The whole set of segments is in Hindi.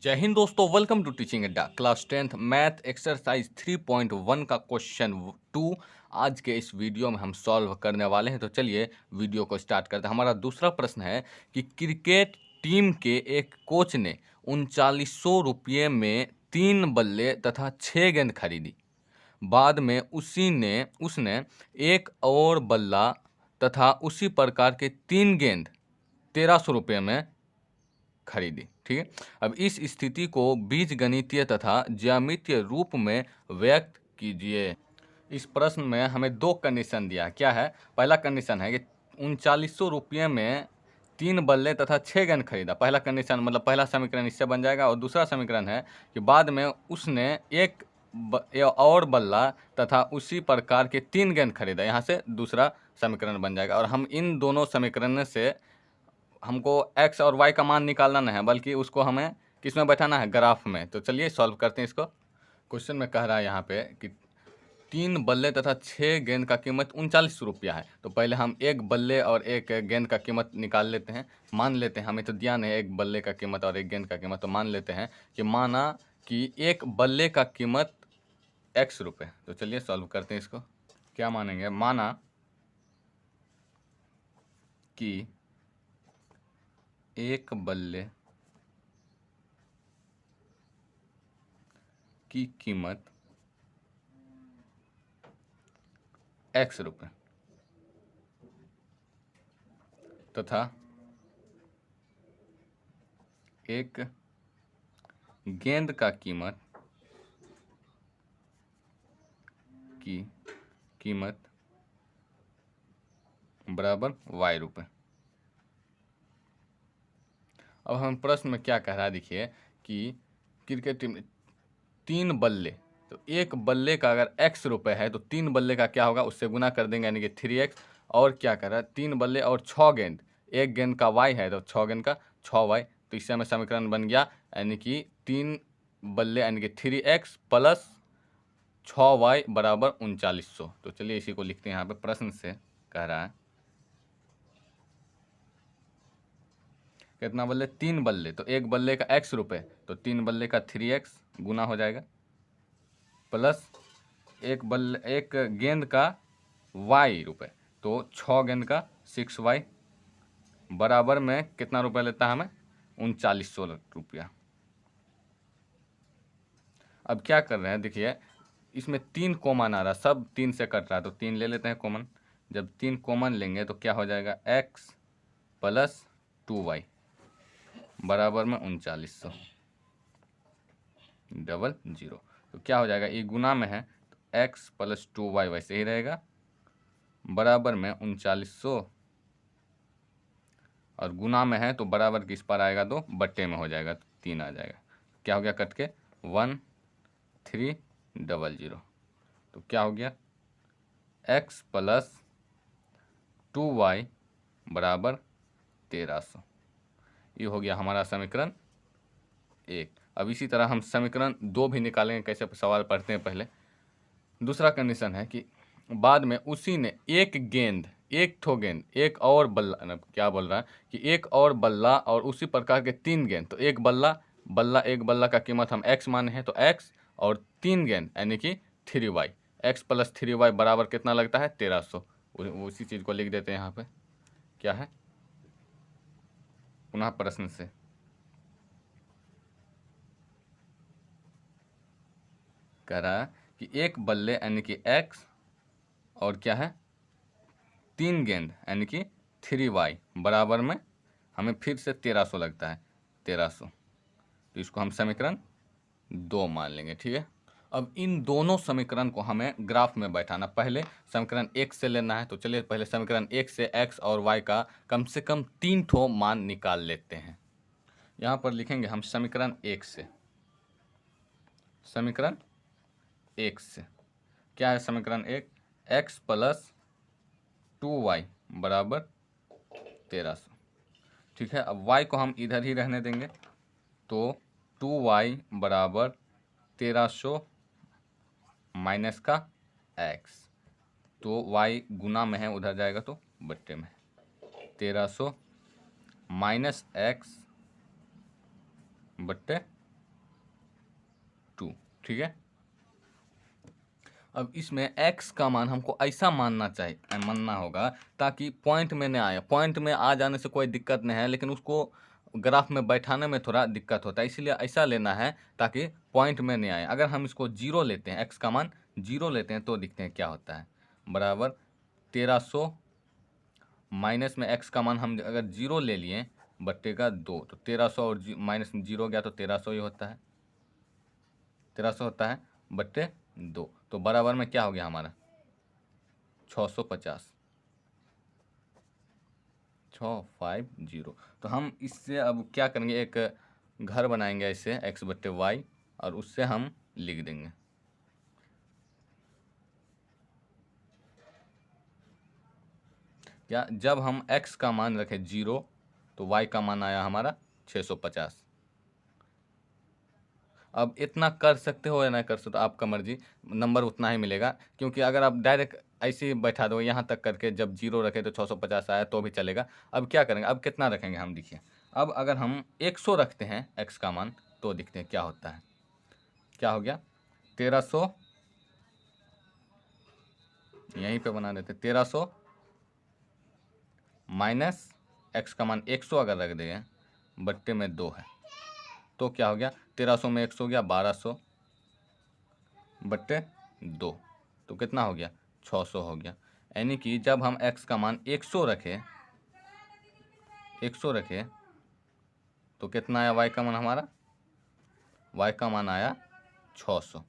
जय हिंद दोस्तों, वेलकम टू टीचिंग अड्डा। क्लास 10th मैथ एक्सरसाइज 3.1 का क्वेश्चन 2 आज के इस वीडियो में हम सॉल्व करने वाले हैं। तो चलिए वीडियो को स्टार्ट करते हैं। हमारा दूसरा प्रश्न है कि क्रिकेट टीम के एक कोच ने 3900 रुपये में 3 बल्ले तथा 6 गेंद खरीदी। बाद में उसने एक और बल्ला तथा उसी प्रकार के 3 गेंद 1300 रुपये में खरीदी। ठीक है, अब इस स्थिति को बीजगणितीय तथा ज्यामितीय रूप में व्यक्त कीजिए। इस प्रश्न में हमें दो कंडीशन दिया। क्या है? पहला कंडीशन है कि 3900 रुपये में 3 बल्ले तथा 6 गेंद खरीदा। पहला कंडीशन मतलब पहला समीकरण इससे बन जाएगा। और दूसरा समीकरण है कि बाद में उसने एक और बल्ला तथा उसी प्रकार के 3 गेंद खरीदा। यहाँ से दूसरा समीकरण बन जाएगा। और हम इन दोनों समीकरण से हमको x और y का मान निकालना नहीं है, बल्कि उसको हमें किस में बैठाना है? ग्राफ में। तो चलिए सॉल्व करते हैं इसको। क्वेश्चन में कह रहा है यहाँ पे कि 3 बल्ले तथा 6 गेंद का कीमत 3900 रुपया है। तो पहले हम एक बल्ले और एक गेंद का कीमत निकाल लेते हैं। मान लेते हैं, हमें तो दिया नहीं एक बल्ले का कीमत और एक गेंद का कीमत, तो मान लेते हैं कि माना कि एक बल्ले का कीमत x रुपये। तो चलिए सॉल्व करते हैं इसको। क्या मानेंगे? माना कि एक बल्ले की कीमत x रुपये तथा एक गेंद का कीमत बराबर y रुपये। अब हम प्रश्न में क्या कह रहा है? देखिए कि क्रिकेट टीम 3 बल्ले, तो एक बल्ले का अगर x रुपये है तो 3 बल्ले का क्या होगा? उससे गुना कर देंगे, यानी कि 3x। और क्या कर रहा है? 3 बल्ले और 6 गेंद, एक गेंद का y है तो 6 गेंद का 6y। तो इससे हमें समीकरण बन गया, यानी कि 3 बल्ले यानी कि 3x प्लस 6y बराबर 3900। तो चलिए इसी को लिखते हैं। यहाँ पे प्रश्न से कह रहा है कितना बल्ले? 3 बल्ले, तो एक बल्ले का x रुपये, तो 3 बल्ले का 3x गुना हो जाएगा, प्लस एक गेंद का y रुपये, तो 6 गेंद का 6y बराबर में कितना रुपया लेता है हमें? 3900 रुपया। अब क्या कर रहे हैं? देखिए इसमें 3 कॉमन आ रहा, सब 3 से कट रहा है, तो 3 ले लेते हैं कॉमन। जब 3 कॉमन लेंगे तो क्या हो जाएगा? x प्लस 2y बराबर में 3900 डबल जीरो। तो क्या हो जाएगा? ये गुना में है तो x प्लस 2y वैसे ही रहेगा बराबर में 3900, और गुना में है तो बराबर किस पर आएगा? तो बट्टे में हो जाएगा, तो 3 आ जाएगा। क्या हो गया? कट के 1300। तो क्या हो गया? x प्लस 2y बराबर 1300। ये हो गया हमारा समीकरण 1। अब इसी तरह हम समीकरण 2 भी निकालेंगे। कैसे? सवाल पढ़ते हैं पहले। दूसरा कंडीशन है कि बाद में उसी ने एक और बल्ला, क्या बोल रहा है कि एक और बल्ला और उसी प्रकार के 3 गेंद, तो एक बल्ला का कीमत हम x माने हैं, तो x और 3 गेंद यानी कि 3y, x प्लस 3y बराबर कितना लगता है? 1300। उसी चीज़ को लिख देते हैं यहाँ पे। क्या है? पुनः प्रश्न से कह रहा है कि एक बल्ले यानी कि x और क्या है? 3 गेंद यानी कि 3y बराबर में हमें फिर से 1300 लगता है, 1300। तो इसको हम समीकरण 2 मान लेंगे। ठीक है, अब इन दोनों समीकरण को हमें ग्राफ में बैठाना। पहले समीकरण 1 से लेना है, तो चलिए पहले समीकरण 1 से x और y का कम से कम 3 ठो मान निकाल लेते हैं। यहाँ पर लिखेंगे हम समीकरण 1 से। समीकरण 1 से क्या है? समीकरण 1 x प्लस 2y बराबर 1300। ठीक है, अब y को हम इधर ही रहने देंगे, तो 2y बराबर 1300 माइनस का x, तो y गुना में है उधर जाएगा तो बट्टे में। 1300 माइनस x बट्टे ठीक है। अब इसमें x का मान हमको ऐसा मानना होगा ताकि पॉइंट में न आए। पॉइंट में आ जाने से कोई दिक्कत नहीं है, लेकिन उसको ग्राफ में बैठाने में थोड़ा दिक्कत होता है, इसलिए ऐसा लेना है ताकि पॉइंट में नहीं आए। अगर हम इसको 0 लेते हैं, x का मान 0 लेते हैं तो देखते हैं क्या होता है। बराबर 1300 माइनस में x का मान हम अगर 0 ले लिए बटेगा 2, तो 1300 और माइनस में 0 गया तो 1300 ही होता है, 1300 होता है बट्टे 2। तो बराबर में क्या हो गया हमारा 650, 650। तो हम इससे अब क्या करेंगे, एक घर बनाएंगे ऐसे x बट्टे वाई, और उससे हम लिख देंगे क्या, जब हम x का मान रखें 0 तो y का मान आया हमारा 650। अब इतना कर सकते हो या नहीं कर सकते हो, आपका मर्जी, नंबर उतना ही मिलेगा। क्योंकि अगर आप डायरेक्ट ऐसे ही बैठा दो यहाँ तक करके, जब 0 रखे तो 650 आया तो भी चलेगा। अब क्या करेंगे, अब कितना रखेंगे हम, देखिए अब अगर हम 100 रखते हैं x का मान तो देखते हैं क्या होता है। क्या हो गया 1300, यहीं पे बना देते 1300 माइनस x का मान 100 अगर रख देंगे बट्टे में 2 है तो क्या हो गया 1300 में 100 गया 1200 बट्टे 2, तो कितना हो गया 600 हो गया। यानी कि जब हम x का मान 100 रखें तो कितना आया y का मान हमारा, y का मान आया 600।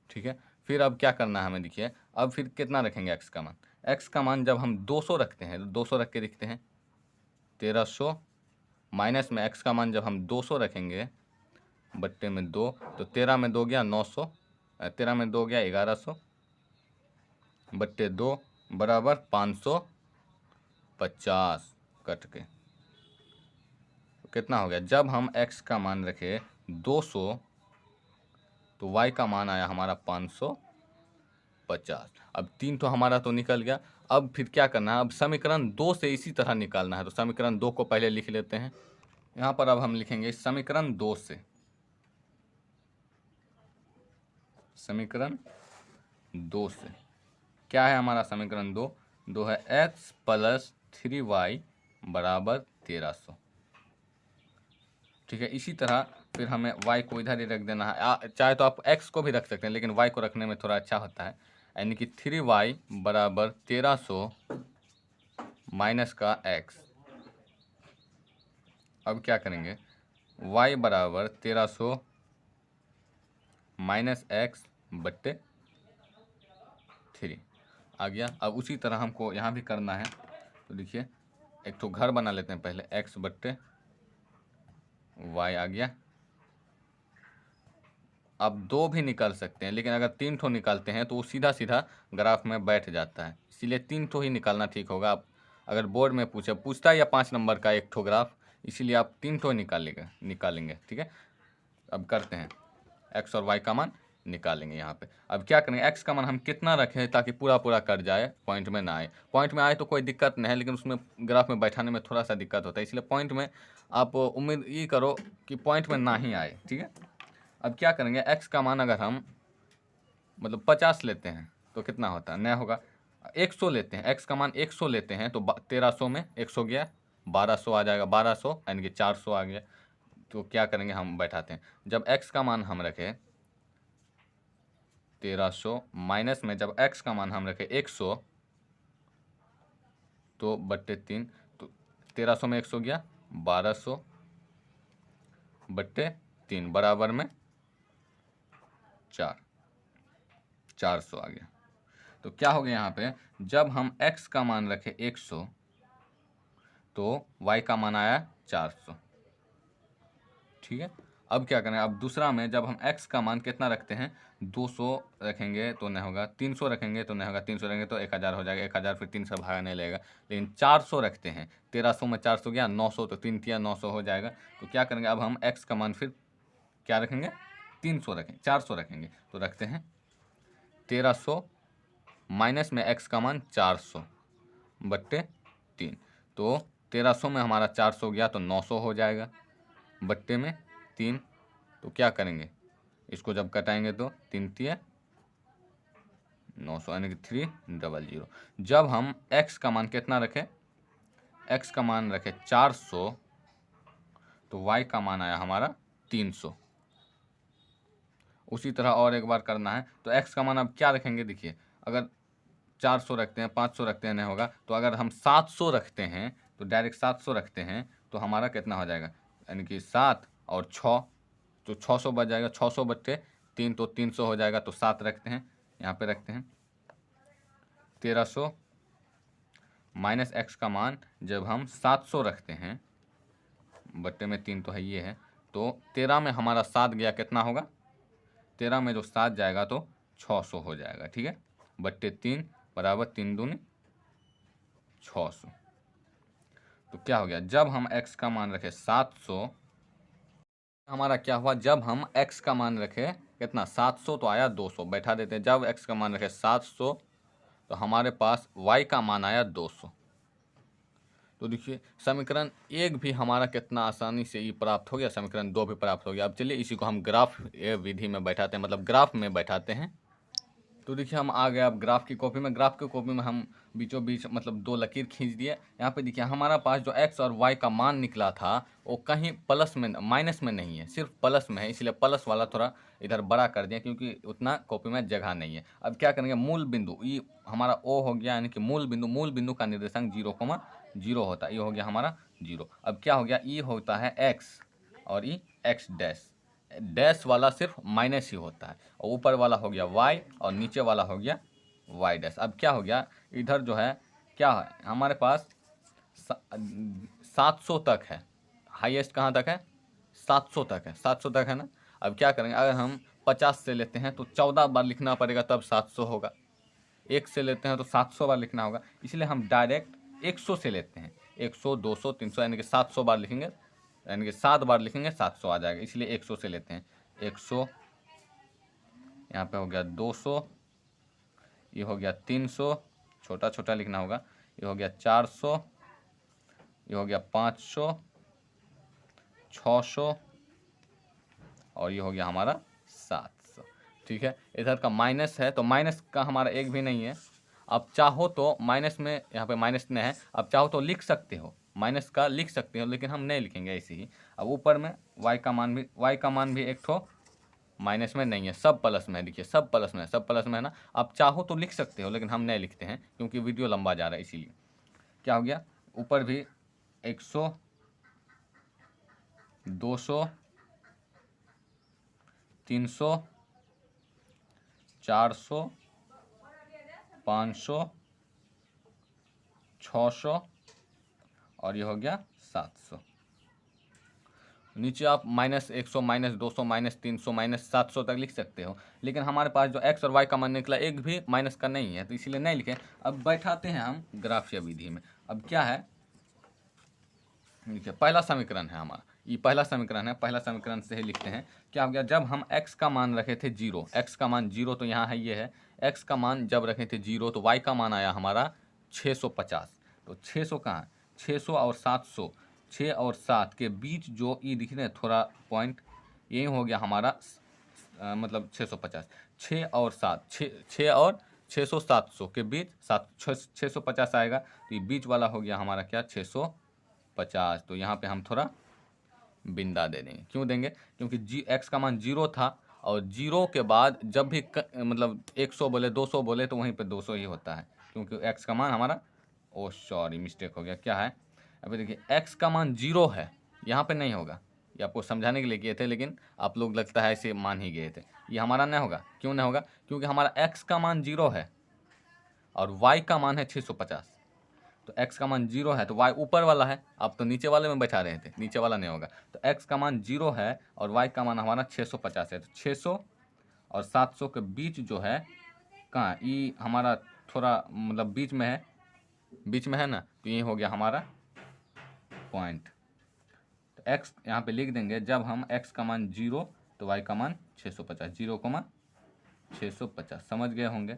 ठीक है, फिर अब क्या करना है हमें, देखिए अब फिर कितना रखेंगे x का मान। x का मान जब हम 200 रखते हैं तो 200 रख के देखते हैं 1300 माइनस में x का मान जब हम 200 रखेंगे बट्टे में 2, तो 13 में 2 गया 900, 13 में 2 गया 1100 बट्टे 2 बराबर 550 कट के, तो कितना हो गया, जब हम x का मान रखे 200 तो y का मान आया हमारा 550। अब 3 तो हमारा तो निकल गया। अब फिर क्या करना है, अब समीकरण 2 से इसी तरह निकालना है। तो समीकरण 2 को पहले लिख लेते हैं यहाँ पर। अब हम लिखेंगे समीकरण 2 से, समीकरण 2 से क्या है हमारा समीकरण 2 है x प्लस 3y बराबर 1300। ठीक है, इसी तरह फिर हमें y को इधर ही रख देना है। चाहे तो आप x को भी रख सकते हैं, लेकिन y को रखने में थोड़ा अच्छा होता है। यानी कि 3y बराबर 1300 माइनस का x। अब क्या करेंगे, y बराबर 1300 माइनस x बट्टे 3 आ गया। अब उसी तरह हमको यहाँ भी करना है। तो देखिए एक तो घर बना लेते हैं पहले, x बट्टे y आ गया। अब 2 भी निकाल सकते हैं, लेकिन अगर 3 ठो निकालते हैं तो वो सीधा सीधा ग्राफ में बैठ जाता है, इसीलिए 3 ठो ही निकालना ठीक होगा। आप अगर बोर्ड में पूछता है या 5 नंबर का एक ठो ग्राफ, इसीलिए आप 3 ठो निकालेंगे। ठीक है, अब करते हैं, x और y का मान निकालेंगे यहाँ पे। अब क्या करेंगे, x का मान हम कितना रखें ताकि पूरा पूरा कट जाए, पॉइंट में ना आए। पॉइंट में आए तो कोई दिक्कत नहीं है, लेकिन उसमें ग्राफ में बैठाने में थोड़ा सा दिक्कत होता है, इसलिए पॉइंट में आप उम्मीद ये करो कि पॉइंट में ना ही आए। ठीक है, अब क्या करेंगे, x का मान अगर हम मतलब 50 लेते हैं तो कितना होता है, नया होगा। 100 लेते हैं, x का मान 100 लेते हैं तो 1300 में 100 गया 1200 आ जाएगा, 1200 यानी कि 400 आ गया। तो क्या करेंगे, हम बैठाते हैं। जब x का मान हम रखें 1300 माइनस में जब x का मान हम रखें 100 तो बट्टे 3, तो 1300 में 100 गया 1200 बट्टे 3 बराबर में 400 आ गया। तो क्या हो गया यहाँ पे, जब हम x का मान रखें 100 तो y का मान आया 400। ठीक है, अब क्या करें, अब दूसरा में जब हम x का मान कितना रखते हैं 200 रखेंगे तो नहीं होगा, 300 रखेंगे तो नहीं होगा, 300 रखेंगे तो 1000 हो जाएगा, 1000 फिर 3 से भागा नहीं लगेगा। लेकिन 400 रखते हैं, 1300 में 400 गया 900, तो 3 तिया 900 हो जाएगा। तो क्या करेंगे, अब हम x का मान फिर क्या रखेंगे, 300 रखेंगे, 400 रखेंगे। तो रखते हैं 1300 माइनस में x का मान 400 बट्टे 3, तो 1300 में हमारा 400 गया तो 900 हो जाएगा बट्टे में 3। तो क्या करेंगे, इसको जब कटाएंगे तो 3 तिया 900 यानी कि 300। जब हम x का मान कितना रखें, x का मान रखें 400, तो y का मान आया हमारा 300। उसी तरह और एक बार करना है। तो x का मान अब क्या रखेंगे, देखिए अगर 400 रखते हैं, 500 रखते हैं, नहीं होगा। तो अगर हम 700 रखते हैं, तो डायरेक्ट 700 रखते हैं, तो हमारा कितना हो जाएगा, यानी कि 7 और 6, तो 600 बच जाएगा। 600 बटे 3 तो 300 हो जाएगा। तो 7 रखते हैं, यहाँ पे रखते हैं 1300 माइनस x का मान जब हम 700 रखते हैं, बट्टे में 3 तो है ये है, तो 13 में हमारा 7 गया, कितना होगा, 13 में जो 7 जाएगा तो 600 हो जाएगा। ठीक है, बट्टे 3 बराबर 3 दूनी 600। तो क्या हो गया, जब हम x का मान रखे 700, हमारा क्या हुआ, जब हम x का मान रखे कितना 700, तो आया 200। बैठा देते हैं, जब x का मान रखे 700, तो हमारे पास y का मान आया 200। तो देखिए समीकरण 1 भी हमारा कितना आसानी से ये प्राप्त हो गया, समीकरण 2 भी प्राप्त हो गया। अब चलिए इसी को हम ग्राफ विधि में बैठाते हैं, मतलब ग्राफ में बैठाते हैं। तो देखिए हम आ गए अब ग्राफ की कॉपी में। ग्राफ की कॉपी में हम बीचों बीच मतलब 2 लकीर खींच दिए। यहाँ पे देखिए हमारा पास जो x और y का मान निकला था वो कहीं प्लस में, माइनस में नहीं है, सिर्फ प्लस में है। इसलिए प्लस वाला थोड़ा इधर बड़ा कर दिया, क्योंकि उतना कॉपी में जगह नहीं है। अब क्या करेंगे, मूल बिंदु ये हमारा O हो गया, यानी कि मूल बिंदु का निर्देशांक 0,0 होता है। ये हो गया हमारा 0। अब क्या हो गया, ये होता है x और ये x डैश, डैश वाला सिर्फ माइनस ही होता है, और ऊपर वाला हो गया y और नीचे वाला हो गया y डैश। अब क्या हो गया, इधर जो है क्या है हमारे पास 700 तक है, हाईएस्ट कहाँ तक है, 700 तक है, 700 तक है ना। अब क्या करेंगे, अगर हम 50 से लेते हैं तो 14 बार लिखना पड़ेगा, तब 700 होगा। 1 से लेते हैं तो 700 बार लिखना होगा, इसलिए हम डायरेक्ट 100 से लेते हैं। 100, 200, 300 यानी कि 700 बार लिखेंगे, यानी कि 7 बार लिखेंगे 700 आ जाएगा, इसलिए 100 से लेते हैं। 100, यहाँ पे हो गया 200, ये हो गया 300, छोटा छोटा लिखना होगा, ये हो गया 400, ये हो गया 500, 600 और ये हो गया हमारा 700। ठीक है, इधर का माइनस है तो माइनस का हमारा एक भी नहीं है। अब चाहो तो माइनस में, यहाँ पे माइनस नहीं है, अब चाहो तो लिख सकते हो, माइनस का लिख सकते हो, लेकिन हम नहीं लिखेंगे ऐसे ही। अब ऊपर में y का मान भी एक ठो माइनस में नहीं है, सब प्लस में है। देखिए सब प्लस में है, सब प्लस में है ना। आप चाहो तो लिख सकते हो, लेकिन हम नहीं लिखते हैं क्योंकि वीडियो लंबा जा रहा है, इसीलिए। क्या हो गया, ऊपर भी 100, 200, 300, 400, 500, 600 और ये हो गया 700। नीचे आप -100, -200, -300, -700 तक लिख सकते हो, लेकिन हमारे पास जो x और y का मान निकला एक भी माइनस का नहीं है, तो इसीलिए नहीं लिखे। अब बैठाते हैं हम ग्राफीय विधि में। अब क्या है, देखिए पहला समीकरण है हमारा, ये पहला समीकरण है, पहला समीकरण से ही लिखते हैं। क्या हो गया, जब हम x का मान रखे थे 0, x का मान 0 तो यहाँ है, ये है x का मान जब रखे थे 0, तो y का मान आया हमारा 650। तो 600 कहाँ है, 600 और 700, 6 और 7 के बीच जो ई दिख रहे हैं थोड़ा पॉइंट, यही हो गया हमारा मतलब 650। 6 और 7, 6 और 600 700 के बीच 650 आएगा, तो ये बीच वाला हो गया हमारा क्या 650। तो यहाँ पे हम थोड़ा बिंदा दे देंगे, क्यों देंगे, क्योंकि x का मान 0 था, और 0 के बाद जब भी मतलब 100 बोले 200 बोले तो वहीं पे 200 ही होता है, क्योंकि x का मान हमारा, ओ सॉरी मिस्टेक हो गया, क्या है, अभी देखिए x का मान 0 है, यहाँ पे नहीं होगा, ये आपको समझाने के लिए किए थे, लेकिन आप लोग लगता है ऐसे मान ही गए थे। ये हमारा नहीं होगा, क्यों नहीं होगा, क्योंकि हमारा x का मान 0 है और y का मान है 650। तो x का मान 0 है तो y ऊपर वाला है, आप तो नीचे वाले में बैठा रहे थे, नीचे वाला नहीं होगा। तो x का मान 0 है और y का मान हमारा 650 है, तो 600 और 700 के बीच जो है कहाँ, ये हमारा थोड़ा मतलब बीच में है, बीच में है ना, तो ये हो गया हमारा पॉइंट। तो x यहाँ पे लिख देंगे, जब हम x का मान 0 तो y का मान 650, 0,650, समझ गए होंगे।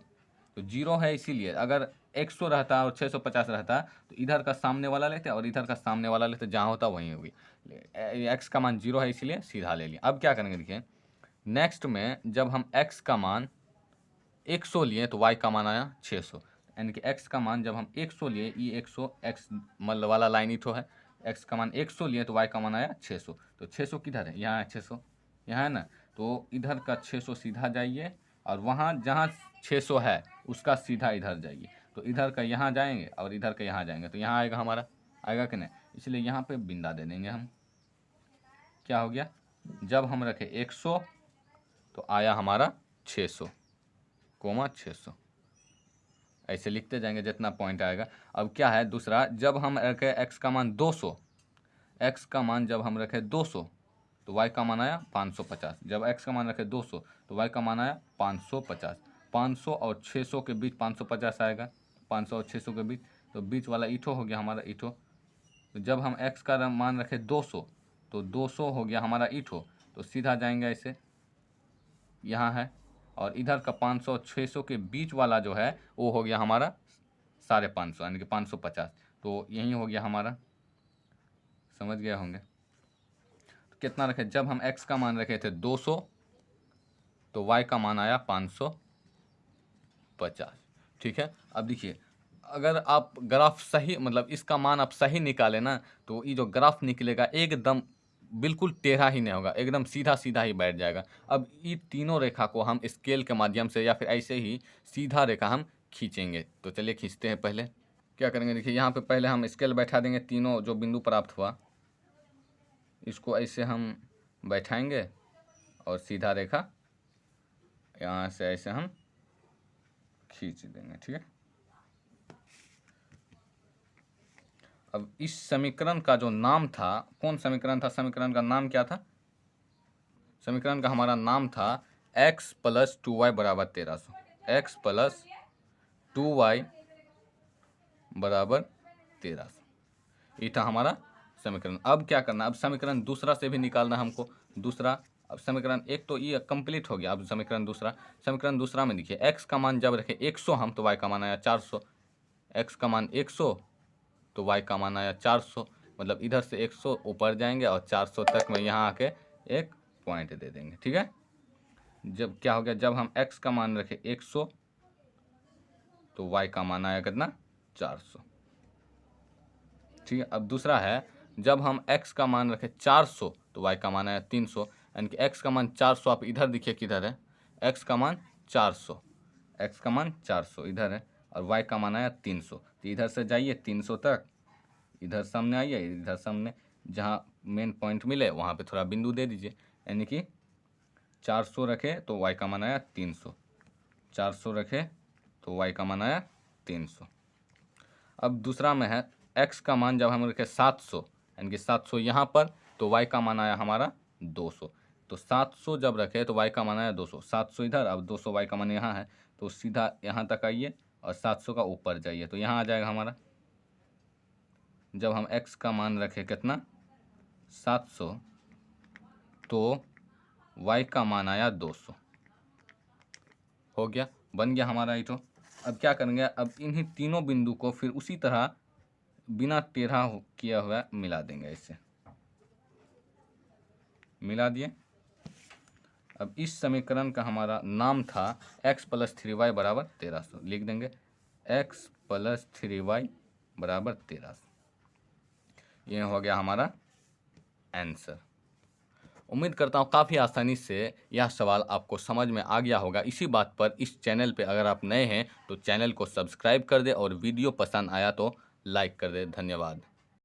तो 0 है इसीलिए, अगर 100 रहता और 650 रहता तो इधर का सामने वाला लेते और इधर का सामने वाला लेते, जहाँ होता वहीं होगी। x का मान 0 है इसलिए सीधा ले लिया। अब क्या करेंगे, देखिए नेक्स्ट में जब हम x का मान 100 लिए तो y का मान आया 600, यानी कि x का मान जब हम 100 लिए, ये 100 x मतलब वाला लाइन इठो है, x का मान 100 लिए तो y का मान आया 600। तो 600 किधर है, यहाँ है 600, यहाँ है ना, तो इधर का 600 सीधा जाइए और वहाँ जहाँ 600 है उसका सीधा इधर जाइए, तो इधर का यहाँ जाएंगे और इधर का यहाँ जाएंगे, तो यहाँ आएगा हमारा, आएगा कि नहीं, इसलिए यहाँ पे बिंदा दे देंगे हम। क्या हो गया, जब हम रखे 100 तो आया हमारा 600 कोमा 600, ऐसे लिखते जाएंगे जितना पॉइंट आएगा। अब क्या है दूसरा, जब हम रखे x का मान 200, x का मान जब हम रखे 200 तो y का मान आया 550, जब x का मान रखे 200 तो y का मान आया 550, 500 और 600 के बीच 550 आएगा, 500 और 600 के बीच, तो बीच वाला ईठो हो गया हमारा ईठो। तो जब हम x का मान रखे 200 तो 200 हो गया हमारा ईठो, तो सीधा जाएंगे ऐसे, यहाँ है, और इधर का 500 और 600 के बीच वाला जो है वो हो गया हमारा 550 यानी कि 550, तो यही हो गया हमारा, समझ गए होंगे। तो कितना रखे, जब हम x का मान रखे थे 200 तो y का मान आया 550, ठीक है। अब देखिए, अगर आप ग्राफ सही मतलब इसका मान आप सही निकालें ना, तो ये जो ग्राफ निकलेगा एकदम बिल्कुल टेढ़ा ही नहीं होगा, एकदम सीधा सीधा ही बैठ जाएगा। अब ये तीनों रेखा को हम स्केल के माध्यम से या फिर ऐसे ही सीधा रेखा हम खींचेंगे, तो चलिए खींचते हैं। पहले क्या करेंगे, देखिए यहाँ पे पहले हम स्केल बैठा देंगे, तीनों जो बिंदु प्राप्त हुआ इसको ऐसे हम बैठाएंगे और सीधा रेखा यहाँ से ऐसे हम खींच देंगे, ठीक है। अब इस समीकरण का जो नाम था, कौन समीकरण था, समीकरण का नाम क्या था, समीकरण का हमारा नाम था x + 2y = 1300, x + 2y = 1300, ये था हमारा समीकरण। अब क्या करना, अब समीकरण दूसरा से भी निकालना हमको, दूसरा। अब समीकरण एक तो ये कंप्लीट हो गया, अब समीकरण दूसरा में देखिए x का मान जब रखे 100 हम तो y का मान आया 400, x का मान 100 तो y का मान आया 400, मतलब इधर से 100 ऊपर जाएंगे और 400 तक में यहाँ आके एक पॉइंट दे देंगे, ठीक है। जब क्या हो गया, जब हम x का मान रखे 100 तो y का मान आया कितना 400, ठीक है। अब दूसरा है, जब हम x का मान रखे 400 तो y का मान आया 300, यानी कि x का मान 400, आप इधर देखिए किधर है, x का मान 400, x का मान 400 इधर है और y का मान आया 300, तो इधर से जाइए 300 तक, इधर सामने आइए, इधर सामने जहाँ मेन पॉइंट मिले वहाँ पे थोड़ा बिंदु दे दीजिए, यानी कि 400 रखे तो y का मान आया 300, 400 रखे तो y का मान आया 300। अब दूसरा में है x का मान जब हम रखे 700, यानी कि 700 यहाँ पर, तो y का मान आया हमारा 200, तो 700 जब रखे तो y का मान आया 200, 700 इधर, अब 200 y का मान यहाँ है, तो सीधा यहाँ तक आइए और 700 का ऊपर जाइए, तो यहाँ आ जाएगा हमारा। जब हम x का मान रखे कितना 700 तो y का मान आया 200, हो गया, बन गया हमारा ये। तो अब क्या करेंगे, अब इन्हीं तीनों बिंदु को फिर उसी तरह बिना टेढ़ा किया हुआ मिला देंगे, ऐसे मिला दिए। अब इस समीकरण का हमारा नाम था x + 3y = 1300, लिख देंगे x + 3y = 1300, ये हो गया हमारा आंसर। उम्मीद करता हूँ काफ़ी आसानी से यह सवाल आपको समझ में आ गया होगा। इसी बात पर इस चैनल पे अगर आप नए हैं तो चैनल को सब्सक्राइब कर दें और वीडियो पसंद आया तो लाइक कर दें। धन्यवाद।